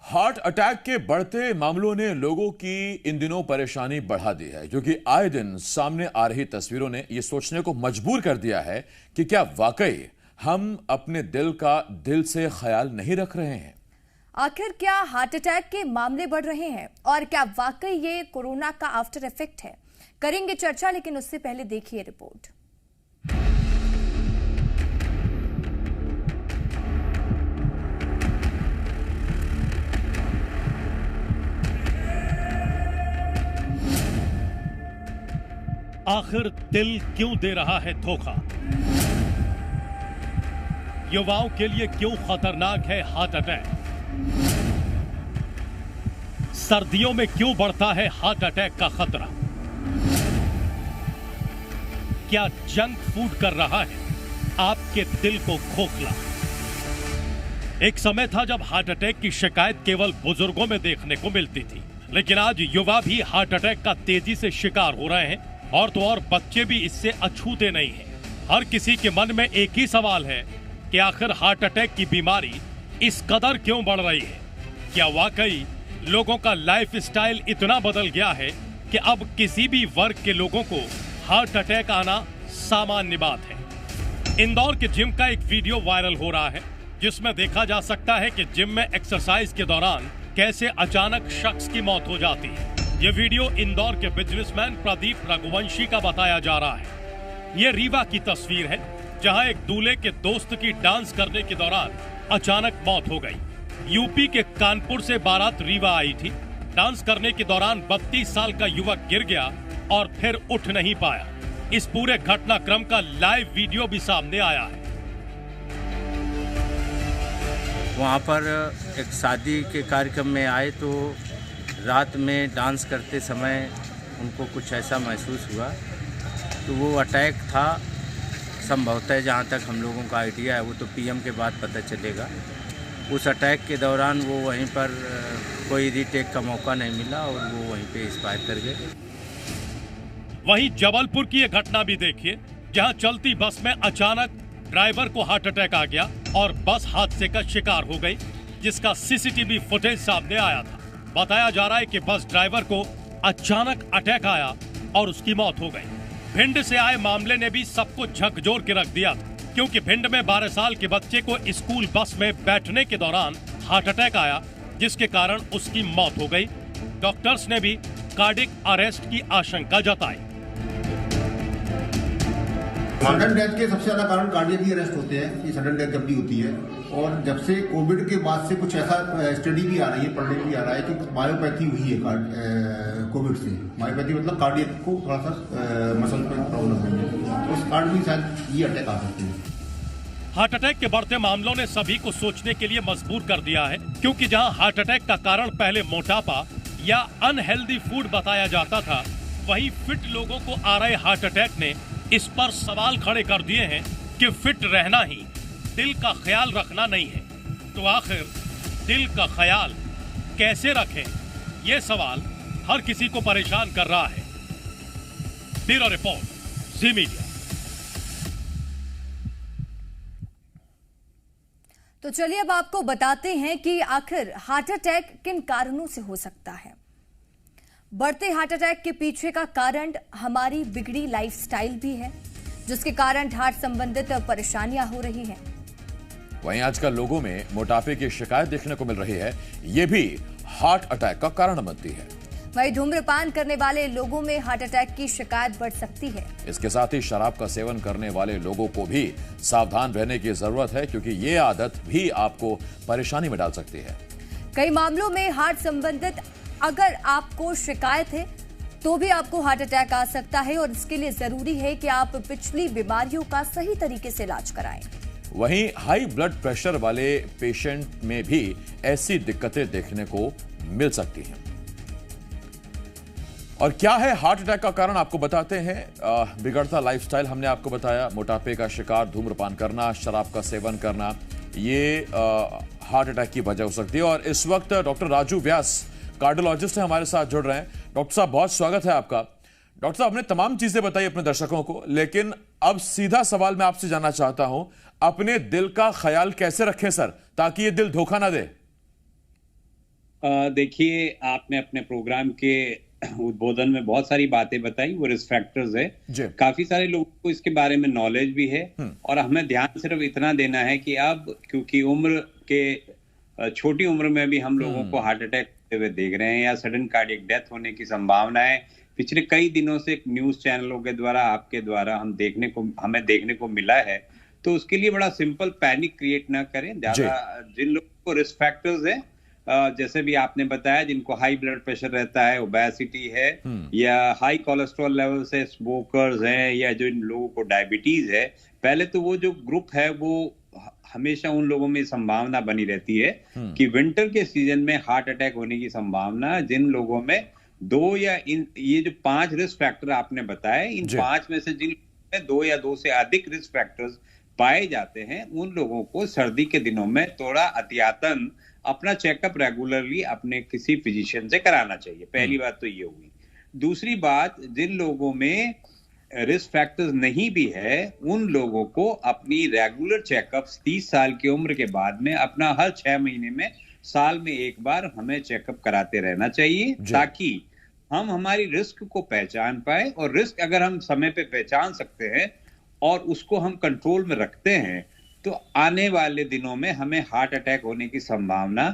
Heart attack के बढ़ते मामलों ने लोगों की इन दिनों परेशानी बढ़ा दी है, क्योंकि आए दिन सामने आ रही तस्वीरों ने यह सोचने को मजबूर कर दिया है कि क्या वाकई हम अपने दिल का दिल से ख्याल नहीं रख रहे हैं। आखिर क्या हार्ट अटैक के मामले बढ़ रहे हैं और क्या वाकई ये कोरोना का आफ्टर इफेक्ट है? करेंगे चर्चा, लेकिन उससे पहले देखिए रिपोर्ट। आखिर दिल क्यों दे रहा है धोखा? युवाओं के लिए क्यों खतरनाक है हार्ट अटैक? सर्दियों में क्यों बढ़ता है हार्ट अटैक का खतरा? क्या जंक फूड कर रहा है आपके दिल को खोखला? एक समय था जब हार्ट अटैक की शिकायत केवल बुजुर्गों में देखने को मिलती थी, लेकिन आज युवा भी हार्ट अटैक का तेजी से शिकार हो रहे हैं और तो और बच्चे भी इससे अछूते नहीं हैं। हर किसी के मन में एक ही सवाल है कि आखिर हार्ट अटैक की बीमारी इस कदर क्यों बढ़ रही है? क्या वाकई लोगों का लाइफ स्टाइल इतना बदल गया है कि अब किसी भी वर्ग के लोगों को हार्ट अटैक आना सामान्य बात है? इंदौर के जिम का एक वीडियो वायरल हो रहा है, जिसमें देखा जा सकता है कि जिम में एक्सरसाइज के दौरान कैसे अचानक शख्स की मौत हो जाती है। ये वीडियो इंदौर के बिजनेसमैन प्रदीप रघुवंशी का बताया जा रहा है। ये रीवा की तस्वीर है, जहां एक दूल्हे के दोस्त की डांस करने के दौरान अचानक मौत हो गई। यूपी के कानपुर से बारात रीवा आई थी। डांस करने के दौरान 32 साल का युवक गिर गया और फिर उठ नहीं पाया। इस पूरे घटनाक्रम का लाइव वीडियो भी सामने आया है। वहाँ पर एक शादी के कार्यक्रम में आए तो रात में डांस करते समय उनको कुछ ऐसा महसूस हुआ, तो वो अटैक था संभवतः, जहाँ तक हम लोगों का आइडिया है, वो तो पीएम के बाद पता चलेगा। उस अटैक के दौरान वो वहीं पर कोई रीटेक का मौका नहीं मिला और वो वहीं पे एक्सपायर कर गए। वहीं जबलपुर की ये घटना भी देखिए, जहां चलती बस में अचानक ड्राइवर को हार्ट अटैक आ गया और बस हादसे का शिकार हो गई, जिसका सीसीटीवी फुटेज सामने आया था। बताया जा रहा है कि बस ड्राइवर को अचानक अटैक आया और उसकी मौत हो गई। भिंड से आए मामले ने भी सबको झकझोर के रख दिया था, क्योंकि भिंड में 12 साल के बच्चे को स्कूल बस में बैठने के दौरान हार्ट अटैक आया, जिसके कारण उसकी मौत हो गई। डॉक्टर्स ने भी कार्डियक अरेस्ट की आशंका जताई। सडन डेथ के सबसे ज्यादा कारण कार्डियक ही अरेस्ट होते हैं, कि सडन डेथ जब भी होती है। और जब से कोविड के बाद से कुछ ऐसा स्टडी भी आ रही है, पढ़ने भी आ रहा है कि मायोपैथी हुई है कोविड से। मायोपैथी मतलब कार्डियक को थोड़ा सा मसल में प्रॉब्लम हुई है, तो उस कारण भी शायद ये अटैक आ सकते हैं। हार्ट अटैक के बढ़ते मामलों ने सभी को सोचने के लिए मजबूर कर दिया है, क्योंकि जहां हार्ट अटैक का कारण पहले मोटापा या अनहेल्दी फूड बताया जाता था, वहीं फिट लोगों को आ रहे हार्ट अटैक ने इस पर सवाल खड़े कर दिए हैं कि फिट रहना ही दिल का ख्याल रखना नहीं है। तो आखिर दिल का ख्याल कैसे रखें, ये सवाल हर किसी को परेशान कर रहा है। ब्यूरो रिपोर्ट, जी मीडिया। तो चलिए अब आपको बताते हैं कि आखिर हार्ट अटैक किन कारणों से हो सकता है। बढ़ते हार्ट अटैक के पीछे का कारण हमारी बिगड़ी लाइफस्टाइल भी है, जिसके कारण हार्ट संबंधित परेशानियां हो रही हैं। वहीं आजकल लोगों में मोटापे की शिकायत देखने को मिल रही है, ये भी हार्ट अटैक का कारण बनती है। वहीं धूम्रपान करने वाले लोगों में हार्ट अटैक की शिकायत बढ़ सकती है। इसके साथ ही शराब का सेवन करने वाले लोगों को भी सावधान रहने की जरूरत है, क्योंकि ये आदत भी आपको परेशानी में डाल सकती है। कई मामलों में हार्ट संबंधित अगर आपको शिकायत है तो भी आपको हार्ट अटैक आ सकता है, और इसके लिए जरूरी है कि आप पिछली बीमारियों का सही तरीके से इलाज कराएं। वहीं हाई ब्लड प्रेशर वाले पेशेंट में भी ऐसी दिक्कतें देखने को मिल सकती हैं। और क्या है हार्ट अटैक का कारण, आपको बताते हैं। बिगड़ता लाइफस्टाइल हमने आपको बताया, मोटापे का शिकार, धूम्रपान करना, शराब का सेवन करना, ये हार्ट अटैक की वजह हो सकती है। और इस वक्त डॉक्टर राजू व्यास कार्डियोलॉजिस्ट हैं, हमारे साथ जुड़ रहे हैं। डॉक्टर साहब, बहुत स्वागत है आपका। डॉक्टर साहब, हमने तमाम चीजें बताई अपने दर्शकों को, लेकिन अब सीधा सवाल मैं आपसे जानना चाहता हूं, अपने दिल का ख्याल कैसे रखें सर, ताकि ये दिल धोखा ना दे? देखिए, आपने अपने प्रोग्राम के उद्बोधन में बहुत सारी बातें बताई, वो रिस्क फैक्टर्स है। काफी सारे लोगों को इसके बारे में नॉलेज भी है और हमें ध्यान सिर्फ इतना देना है कि अब क्योंकि उम्र के छोटी उम्र में भी हम लोगों को हार्ट अटैक होते हुए देख रहे हैं या सडन कार्डियक डेथ होने की संभावना है। पिछले कई दिनों से न्यूज चैनलों के द्वारा, आपके द्वारा हमें देखने को मिला है। तो उसके लिए बड़ा सिंपल, पैनिक क्रिएट ना करें ज्यादा। जिन लोगों को रिस्क फैक्टर्स है, जैसे भी आपने बताया, जिनको हाई ब्लड प्रेशर रहता है, ओबेसिटी है या हाई कोलेस्ट्रॉल लेवल्स है, स्मोकर्स हैं या जो इन लोगों को डायबिटीज है, पहले तो वो जो ग्रुप है वो हमेशा उन लोगों में संभावना बनी रहती है कि विंटर के सीजन में हार्ट अटैक होने की संभावना जिन लोगों में ये जो 5 रिस्क फैक्टर आपने बताए, इन 5 में से जिन 2 या 2 से अधिक रिस्क फैक्टर्स पाए जाते हैं, उन लोगों को सर्दी के दिनों में थोड़ा एहतियातन अपना चेकअप रेगुलरली अपने किसी फिजिशियन से कराना चाहिए। पहली बात तो ये हुई। दूसरी बात, जिन लोगों में रिस्क फैक्टर्स नहीं भी है, उन लोगों को अपनी रेगुलर चेकअप्स 30 साल की उम्र के बाद में अपना हर 6 महीने में, साल में एक बार हमें चेकअप कराते रहना चाहिए, ताकि हम हमारी रिस्क को पहचान पाए। और रिस्क अगर हम समय पे पहचान सकते हैं और उसको हम कंट्रोल में रखते हैं, तो आने वाले दिनों में हमें हार्ट अटैक होने की संभावना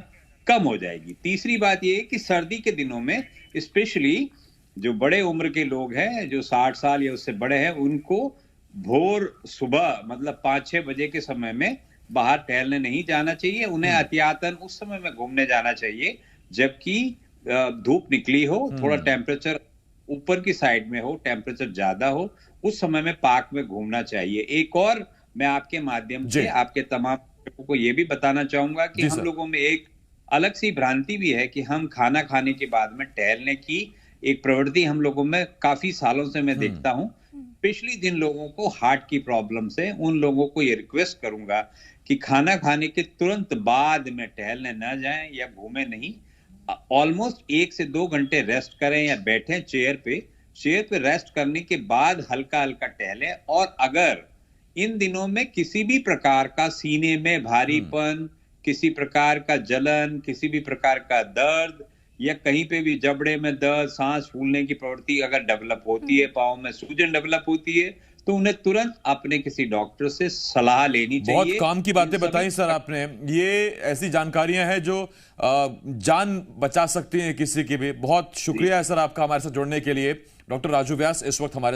कम हो जाएगी। तीसरी बात यह है कि सर्दी के दिनों में स्पेशली जो बड़े उम्र के लोग हैं, जो 60 साल या उससे बड़े हैं, उनको भोर सुबह मतलब 5-6 बजे के समय में बाहर टहलने नहीं जाना चाहिए। उन्हें एहतियातन उस समय में घूमने जाना चाहिए जबकि धूप निकली हो, थोड़ा टेम्परेचर ऊपर की साइड में हो, टेम्परेचर ज्यादा हो, उस समय में पार्क में घूमना चाहिए। एक और मैं आपके माध्यम से आपके तमाम लोगों को यह भी बताना चाहूंगा कि हम लोगों में एक अलग सी भ्रांति भी है कि हम खाना खाने के बाद में टहलने की एक प्रवृत्ति हम लोगों में काफी सालों से मैं देखता हूं। स्पेशली जिन लोगों को हार्ट की प्रॉब्लम्स है, उन लोगों को ये रिक्वेस्ट करूंगा कि खाना खाने के तुरंत बाद में टहलने न जाएं या घूमें नहीं। ऑलमोस्ट 1 से 2 घंटे रेस्ट करें या बैठें चेयर पे रेस्ट करने के बाद हल्का हल्का टहलें। और अगर इन दिनों में किसी भी प्रकार का सीने में भारीपन, किसी प्रकार का जलन, किसी भी प्रकार का दर्द या कहीं पे भी जबड़े में दर्द, सांस फूलने की प्रवृत्ति अगर डेवलप होती है, पाँव में सूजन डेवलप होती है, तो उन्हें तुरंत अपने किसी डॉक्टर से सलाह लेनी चाहिए। बहुत काम की बातें बताई सर आपने। ये ऐसी जानकारियां हैं जो जान बचा सकती हैं किसी की भी। बहुत शुक्रिया है सर आपका हमारे साथ जुड़ने के लिए। डॉक्टर राजू व्यास इस वक्त हमारे